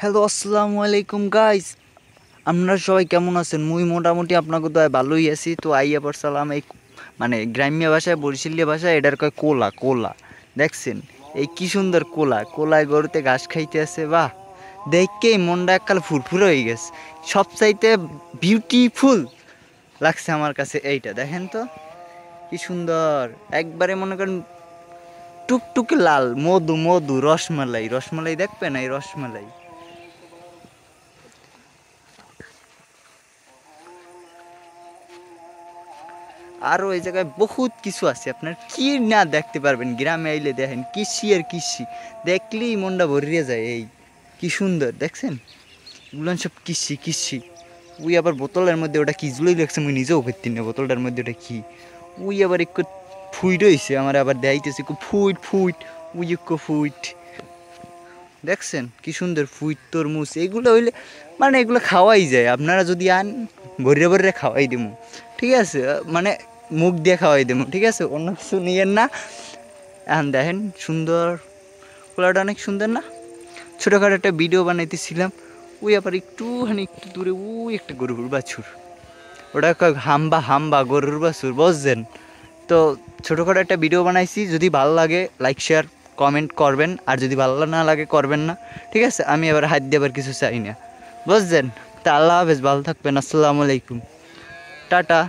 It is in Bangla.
হ্যালো, আসসালামু আলাইকুম গাইস। আপনারা সবাই কেমন আছেন? মুই মোটামুটি আপনাকে দয়া ভালোই আছি। তো আইয়া পড়ছিলাম এই মানে গ্রাম্য ভাষায় বরিশালীয় ভাষায় এটার কয় কোলা কোলা। দেখছেন এই কি সুন্দর কোলা, কোলায় গরুতে ঘাস খাইতে আছে। বাহ, দেখকেই মনটা এককাল ফুরফুরে হয়ে গেছে। সবচাইতে বিউটিফুল লাগছে আমার কাছে এইটা। দেখেন তো কি সুন্দর, একবারে মনে করেন টুকটুকে লাল, মধু মধু, রসমালাই রসমালাই, দেখবেন এই রসমালাই। আরও এই জায়গায় বহুত কিছু আছে, আপনার কি না দেখতে পারবেন। গ্রামে আইলে দেখেন কৃষি আর কৃষি, দেখলেই মনটা ভরিয়ে যায়। এই কি সুন্দর দেখছেন, এগুলো সব কৃষি কৃষি। উই আবার বোতলের মধ্যে ওটা কি জুলাই লাগছে, মুই নিজেও করতে না বোতলটার মধ্যে ওটা কি। উই আবার একটু ফুইট হয়েছে, আমার আবার দেখাইতেছে ফুইট ফুইট, উই একটু ফুইট। দেখছেন কি সুন্দর ফুইট তরমুজ, এগুলো হইলে মানে এগুলো খাওয়াই যায়। আপনারা যদি আন ভরিয়ে ভরিয়ে খাওয়াই দেবো, ঠিক আছে? মানে মুখ দিয়ে খাওয়াই দেবো, ঠিক আছে? অন্য কিছু নিয়েন না। এখন দেখেন সুন্দর, খোলাটা অনেক সুন্দর না? ছোটোখাটো একটা ভিডিও বানাইতেছিলাম, ওই আবার একটু দূরে ওই একটা গরুর বাছুর, ওটা হাম্বা হাম্বা গরুর বাছুর, বুঝছেন তো? ছোটোখাটো একটা ভিডিও বানাইছি, যদি ভালো লাগে লাইক শেয়ার কমেন্ট করবেন, আর যদি ভালো না লাগে করবেন না, ঠিক আছে? আমি এবার হাত দিয়ে আবার কিছু চাই না, বুঝছেন? তা আল্লাহ হাফেজ, ভালো থাকবেন, আসসালামু আলাইকুম, টাটা।